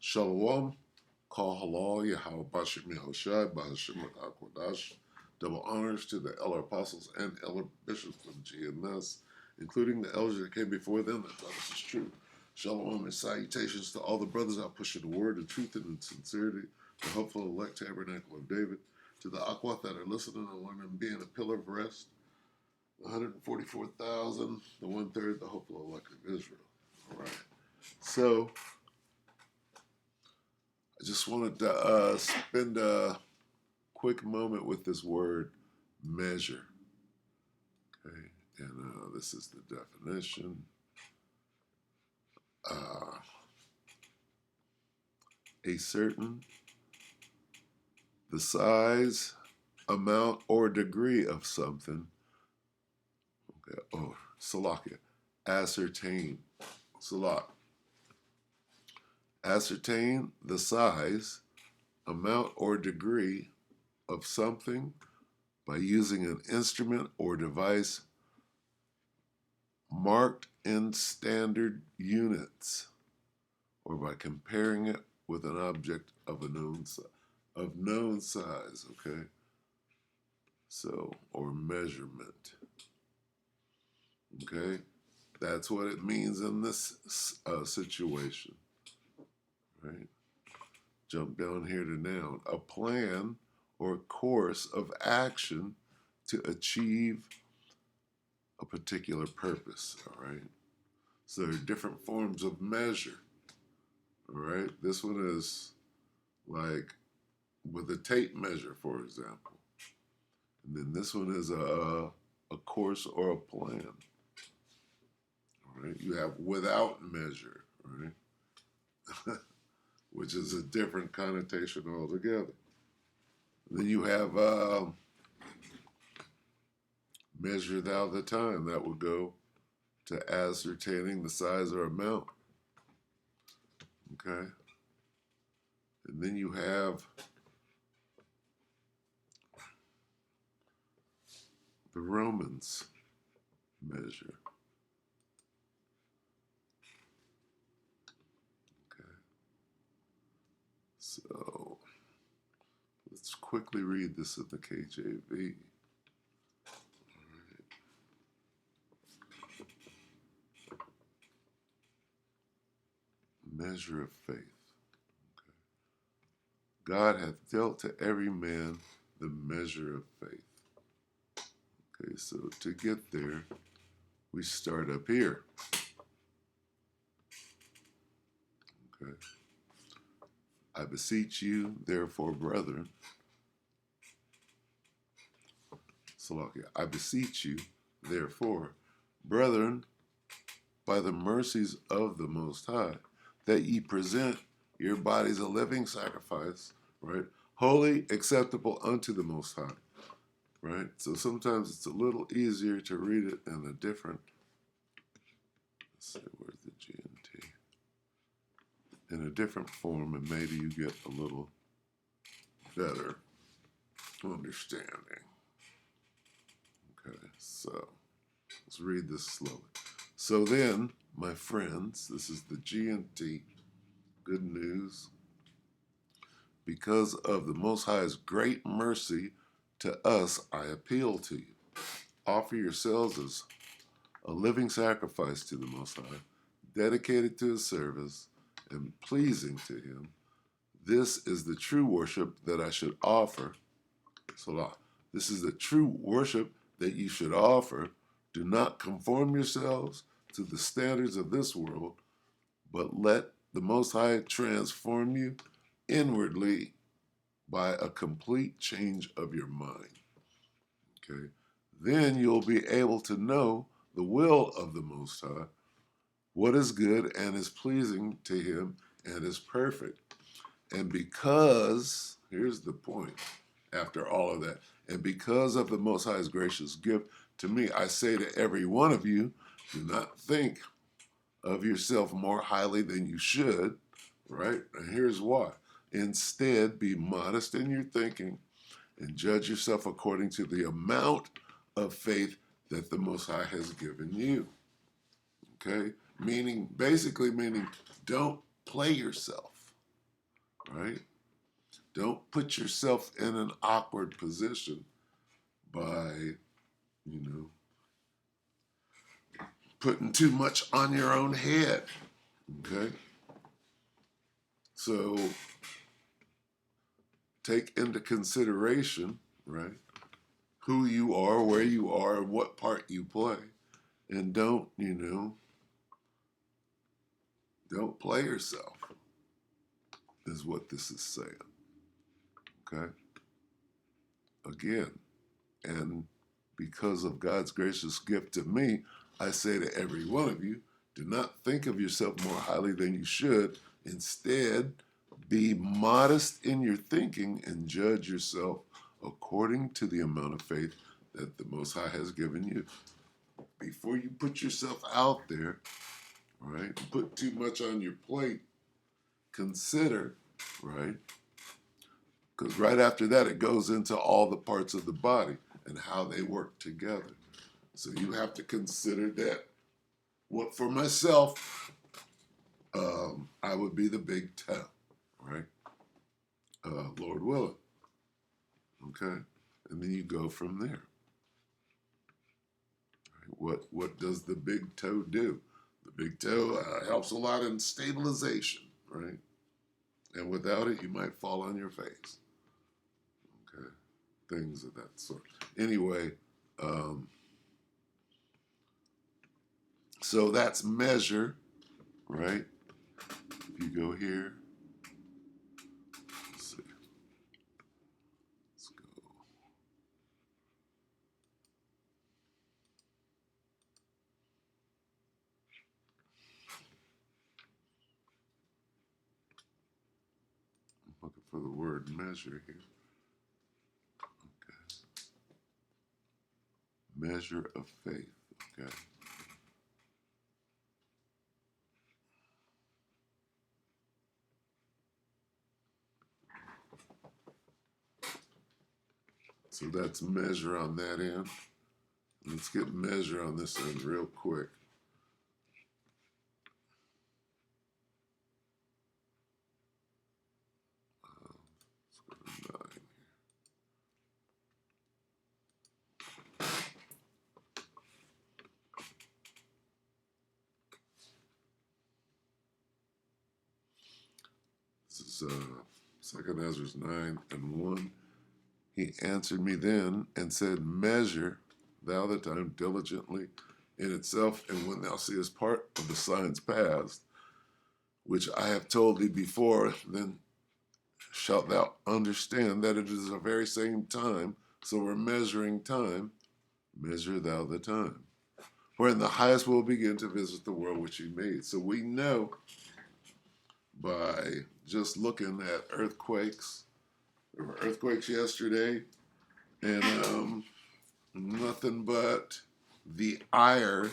Shalom, Kal Halal, Yahweh Bashim Yahushai, Bahashim Akwadash. Double honors to the elder apostles and elder bishops of GMS, including the elders that came before them that taught us is true. Shalom and salutations to all the brothers out pushing the word in truth and in sincerity, the hopeful elect tabernacle of David, to the Aquath that are listening and learning and being a pillar of rest, the 144,000, the one-third, the hopeful elect of Israel. All right. So, I just wanted to spend a quick moment with this word measure. Okay, and this is the definition. A certain, the size, amount, or degree of something. Okay, Salakia, ascertain, Salat. Ascertain the size, amount, or degree of something by using an instrument or device marked in standard units, or by comparing it with an object of a known size, okay? So, or measurement, okay? That's what it means in this situation, right? Jump down here to noun. A plan or course of action to achieve a particular purpose, all right? So there are different forms of measure, all right? This one is like with a tape measure, for example. And then this one is a course or a plan, all right? You have without measure, right? Which is a different connotation altogether. Then you have measure thou the time. That would go to ascertaining the size or amount. Okay? And then you have the Romans measure. Okay? So let's quickly read this in the KJV. Measure of faith. Okay. God hath dealt to every man the measure of faith. Okay, so to get there, we start up here. Okay. I beseech you, therefore, brethren, Salakia, I beseech you, therefore, brethren, by the mercies of the Most High, that ye present your bodies a living sacrifice, right? Holy, acceptable unto the Most High, right? So sometimes it's a little easier to read it in a different, let's see, where's the GNT? In a different form, and maybe you get a little better understanding. Okay, so let's read this slowly. So then, my friends, this is the GNT, good news. Because of the Most High's great mercy to us, I appeal to you. Offer yourselves as a living sacrifice to the Most High, dedicated to His service and pleasing to Him. This is the true worship that I should offer. Salah. This is the true worship that you should offer. Do not conform yourselves to the standards of this world, but let the Most High transform you inwardly by a complete change of your mind. Okay? Then you'll be able to know the will of the Most High, what is good and is pleasing to Him and is perfect. And because, here's the point, after all of that, and because of the Most High's gracious gift to me, I say to every one of you, do not think of yourself more highly than you should, right? And here's why. Instead, be modest in your thinking and judge yourself according to the amount of faith that the Most High has given you. Okay? Basically meaning, don't play yourself. right? Don't put yourself in an awkward position by, you know, putting too much on your own head, okay? So take into consideration, right, who you are, where you are, and what part you play. And don't, don't play yourself, is what this is saying, okay? Again, and because of God's gracious gift to me, I say to every one of you, do not think of yourself more highly than you should. Instead, be modest in your thinking and judge yourself according to the amount of faith that the Most High has given you. Before you put yourself out there, right, put too much on your plate, consider, right, because right after that it goes into all the parts of the body and how they work together. So you have to consider that. What for myself, I would be the big toe, right? Lord willing, okay, and then you go from there. Right? What does the big toe do? The big toe helps a lot in stabilization, right? And without it, you might fall on your face. Okay, things of that sort. Anyway, so that's measure, right? If you go here, let's see, let's go. I'm looking for the word measure here. Okay. Measure of faith. Okay. So that's measure on that end. Let's get measure on this end real quick. Let's go to 9 here. This is 2 Ezra 9:1. He answered me then and said, measure thou the time diligently in itself, and when thou seest part of the signs past, which I have told thee before, then shalt thou understand that it is the very same time. So we're measuring time. Measure thou the time, wherein the highest will begin to visit the world which he made. So we know by just looking at earthquakes. There were earthquakes yesterday, and nothing but the ire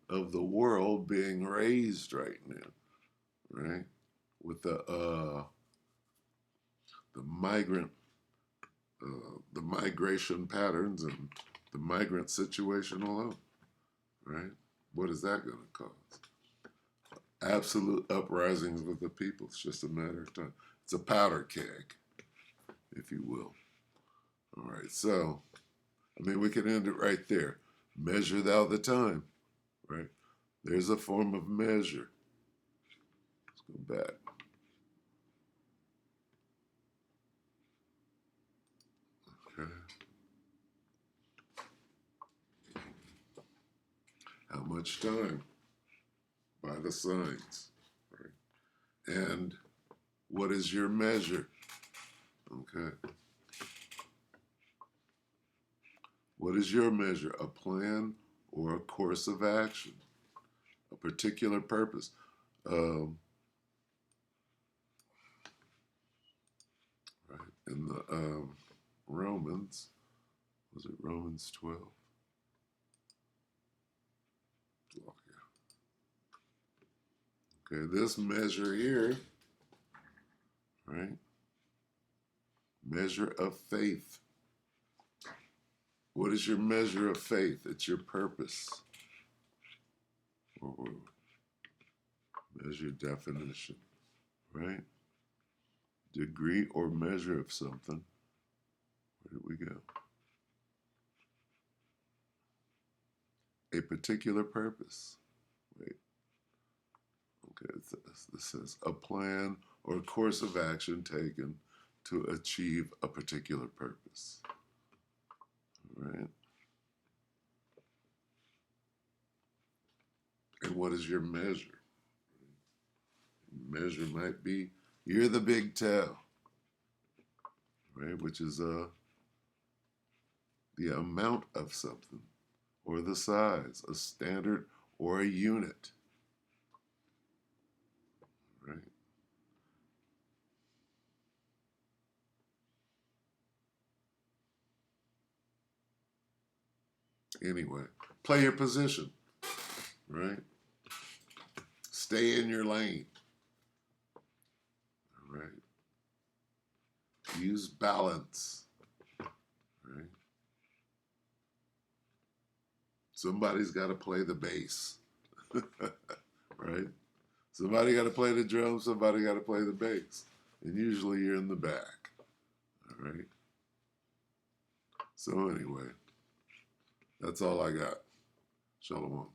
of the world being raised right now, right? With the migration patterns and the migrant situation alone, right? What is that going to cause? Absolute uprisings with the people. It's just a matter of time. It's a powder keg, if you will. All right, so, we can end it right there. Measure thou the time, right? There's a form of measure. Let's go back. Okay. How much time? By the signs, right? And what is your measure? Okay. What is your measure? A plan or a course of action? A particular purpose? Right. In the Romans, was it Romans 12? Okay, this measure here, right? Measure of faith. What is your measure of faith? It's your purpose. Or measure definition, right? degree or measure of something. Where did we go? A particular purpose. Wait. Okay, this says a plan or course of action taken to achieve a particular purpose. All right. And what is your measure? Measure might be you're the big toe, right? Which is the amount of something or the size, a standard or a unit, right? Anyway, play your position, right? Stay in your lane, right? Use balance, right? Somebody's got to play the bass, right? Somebody got to play the drums, somebody got to play the bass. And usually you're in the back, all right? So anyway, that's all I got. Shalom.